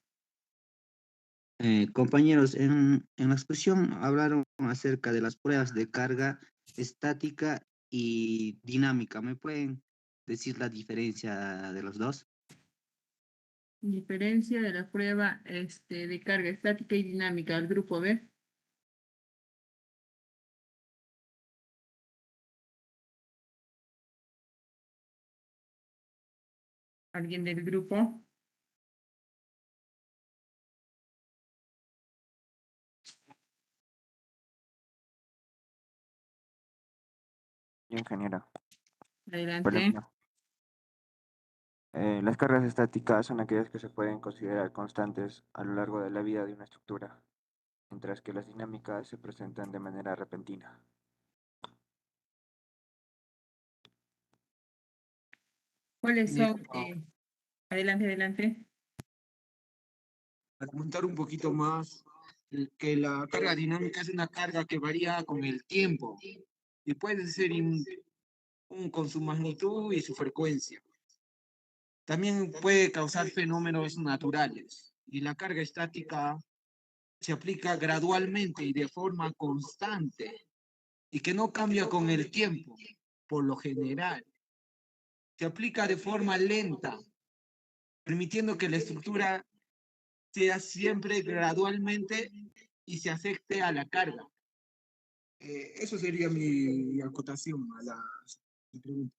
S14: Compañeros, en la exposición hablaron acerca de las pruebas de carga estática y dinámica. ¿Me pueden decir la diferencia de los dos?
S2: Diferencia de la prueba de carga estática y dinámica al grupo B. ¿Alguien del grupo?
S15: Ingeniera.
S2: Adelante.
S15: Buenas noches. Las cargas estáticas son aquellas que se pueden considerar constantes a lo largo de la vida de una estructura, mientras que las dinámicas se presentan de manera repentina.
S2: ¿Cuáles son? Adelante, adelante.
S13: Para comentar un poquito más, que la carga dinámica es una carga que varía con el tiempo y puede ser con su magnitud y su frecuencia. También puede causar fenómenos naturales y la carga estática se aplica gradualmente y de forma constante y que no cambia con el tiempo, por lo general. Se aplica de forma lenta, permitiendo que la estructura sea siempre gradualmente y se afecte a la carga. Eso sería mi acotación a la pregunta.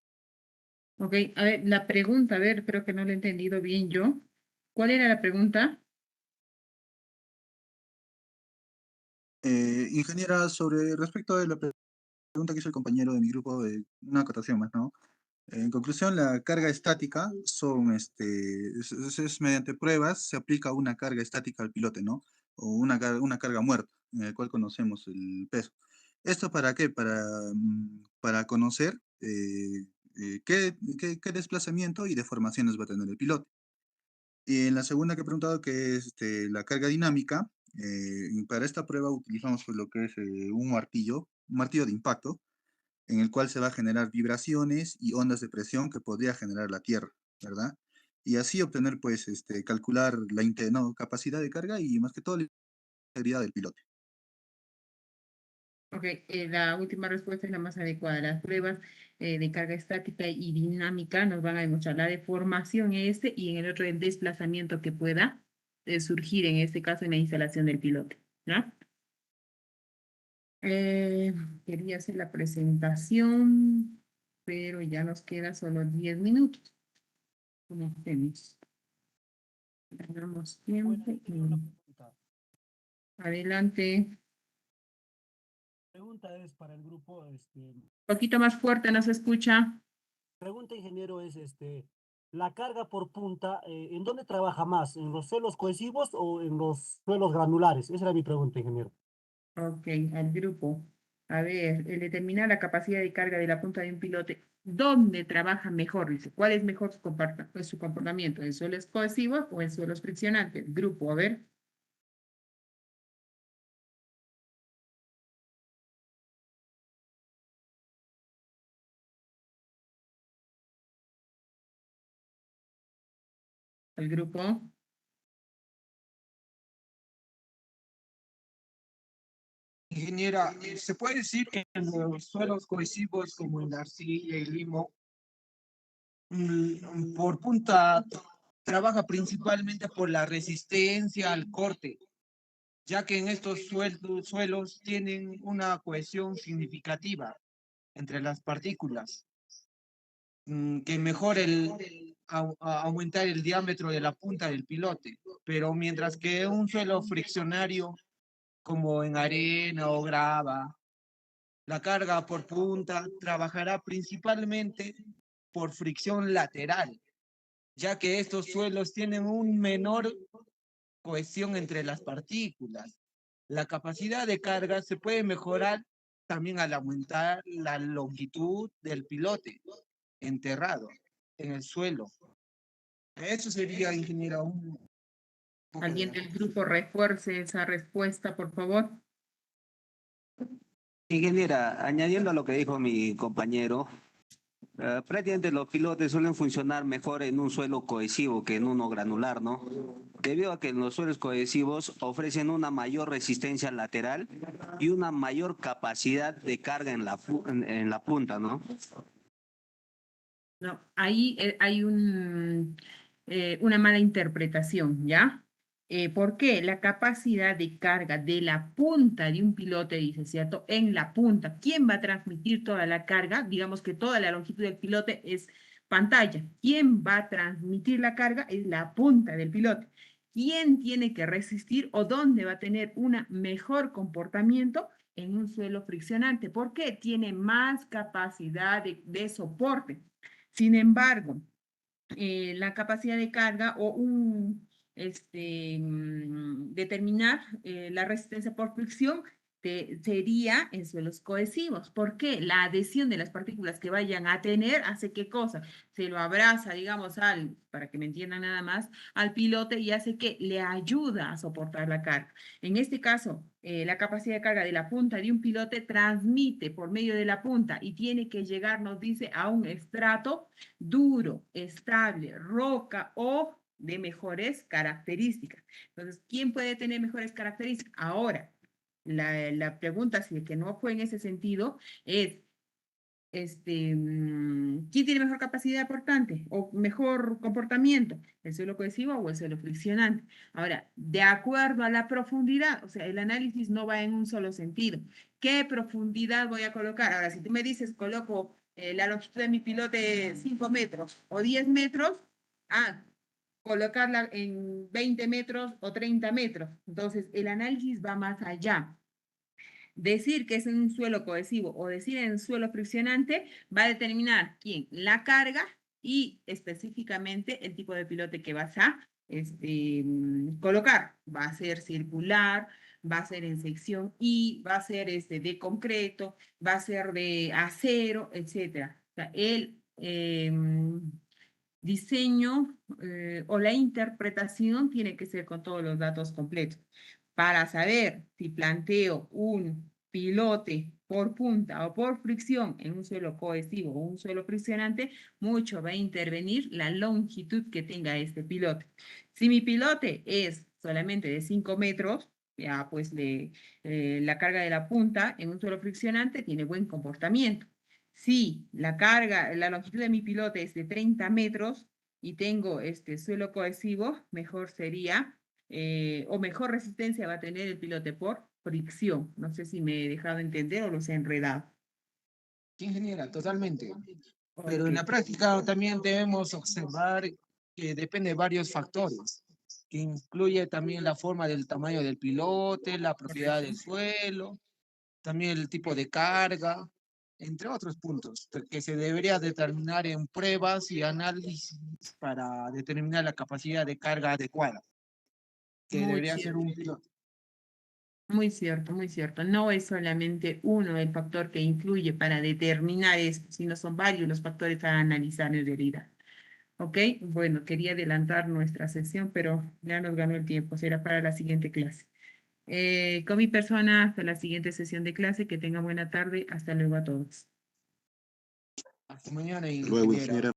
S2: Ok, a ver, la pregunta, a ver, creo que no lo he entendido bien yo. ¿Cuál era la pregunta?
S10: Ingeniera, sobre respecto a la pregunta que hizo el compañero de mi grupo, una acotación más, ¿no? En conclusión, la carga estática es mediante pruebas, se aplica una carga estática al pilote, ¿no? O una carga muerta, en el cual conocemos el peso. ¿Esto para qué? Para conocer qué desplazamiento y deformaciones va a tener el piloto. Y en la segunda que he preguntado, que es la carga dinámica, para esta prueba utilizamos pues, lo que es un martillo de impacto, en el cual se va a generar vibraciones y ondas de presión que podría generar la Tierra, ¿verdad? Y así obtener, pues, calcular la capacidad de carga y más que todo la integridad del piloto.
S2: Ok, la última respuesta es la más adecuada. Las pruebas de carga estática y dinámica nos van a demostrar la deformación en este y en el otro el desplazamiento que pueda surgir, en este caso, en la instalación del piloto, ¿no? Quería hacer la presentación, pero ya nos queda solo 10 minutos. ¿Cómo hacemos? Ganamos tiempo. Adelante.
S16: Pregunta es para el grupo,
S2: Un poquito más fuerte, no se escucha.
S16: pregunta ingeniero es, la carga por punta, ¿en dónde trabaja más? ¿En los suelos cohesivos o en los suelos granulares? Esa era mi pregunta, ingeniero.
S2: Ok, al grupo. A ver, el determinar la capacidad de carga de la punta de un pilote, ¿dónde trabaja mejor? Dice, ¿cuál es mejor su comportamiento? ¿En suelos cohesivos o en suelos friccionantes? Grupo, a ver. El grupo.
S13: Ingeniera, ¿se puede decir que en los suelos cohesivos como en la arcilla y limo, por punta trabaja principalmente por la resistencia al corte, ya que en estos suelos tienen una cohesión significativa entre las partículas, que mejora aumentar el diámetro de la punta del pilote, pero mientras que un suelo friccionario como en arena o grava, la carga por punta trabajará principalmente por fricción lateral, ya que estos suelos tienen un menor cohesión entre las partículas. La capacidad de carga se puede mejorar también al aumentar la longitud del pilote enterrado en el suelo. Eso sería, ingeniero, un poco
S2: ¿Alguien
S13: de...
S2: del grupo refuerce esa respuesta, por favor?
S14: Ingeniera, añadiendo a lo que dijo mi compañero, prácticamente los pilotes suelen funcionar mejor en un suelo cohesivo que en uno granular, ¿no? Debido a que los suelos cohesivos ofrecen una mayor resistencia lateral y una mayor capacidad de carga en la punta, ¿no?
S2: No, ahí hay una mala interpretación, ¿ya? ¿Por qué? La capacidad de carga de la punta de un pilote, dice, ¿cierto? En la punta. ¿Quién va a transmitir toda la carga? Digamos que toda la longitud del pilote es pantalla. ¿Quién va a transmitir la carga? Es la punta del pilote. ¿Quién tiene que resistir o dónde va a tener un mejor comportamiento? En un suelo friccionante. ¿Por qué? Tiene más capacidad de soporte. Sin embargo, la capacidad de carga o determinar la resistencia por fricción sería en suelos cohesivos. ¿Por qué? La adhesión de las partículas que vayan a tener hace qué cosa? Se lo abraza, digamos, para que me entiendan nada más, al pilote y hace que le ayuda a soportar la carga. En este caso, la capacidad de carga de la punta de un pilote transmite por medio de la punta y tiene que llegar, nos dice, a un estrato duro, estable, roca o de mejores características. Entonces, ¿quién puede tener mejores características? Ahora, la pregunta, si es que no fue en ese sentido, es, ¿quién tiene mejor capacidad portante o mejor comportamiento? ¿El suelo cohesivo o el suelo friccionante? Ahora, de acuerdo a la profundidad, o sea, el análisis no va en un solo sentido. ¿Qué profundidad voy a colocar? Ahora, si tú me dices, coloco la longitud de mi pilote 5 metros o 10 metros, colocarla en 20 metros o 30 metros. Entonces, el análisis va más allá. decir que es en un suelo cohesivo o decir en suelo friccionante va a determinar quién, la carga y específicamente el tipo de pilote que vas a colocar. Va a ser circular, va a ser en sección I, va a ser de concreto, va a ser de acero, etc. O sea, el diseño o la interpretación tiene que ser con todos los datos completos. Para saber si planteo un pilote por punta o por fricción en un suelo cohesivo o un suelo friccionante, mucho va a intervenir la longitud que tenga este pilote. Si mi pilote es solamente de 5 metros, ya pues la carga de la punta en un suelo friccionante tiene buen comportamiento. Si la longitud de mi pilote es de 30 metros y tengo suelo cohesivo, mejor sería o mejor resistencia va a tener el pilote por fricción. No sé si me he dejado entender o los he enredado.
S13: Sí, ingeniera, totalmente. Pero en la práctica también debemos observar que depende de varios factores, que incluye también la forma del tamaño del pilote, la propiedad del suelo, también el tipo de carga, entre otros puntos, que se debería determinar en pruebas y análisis para determinar la capacidad de carga adecuada, que
S2: Muy
S13: debería ser
S2: cierto.
S13: un piloto.
S2: Muy cierto, muy cierto. No es solamente uno el factor que influye para determinar esto, sino son varios los factores a analizar en realidad. ¿Ok? Bueno, quería adelantar nuestra sesión, pero ya nos ganó el tiempo. Será para la siguiente clase. Con mi persona, hasta la siguiente sesión de clase. Que tengan buena tarde. Hasta luego a todos.
S13: Hasta mañana,
S10: Luego,
S13: ingeniera.
S10: ingeniera.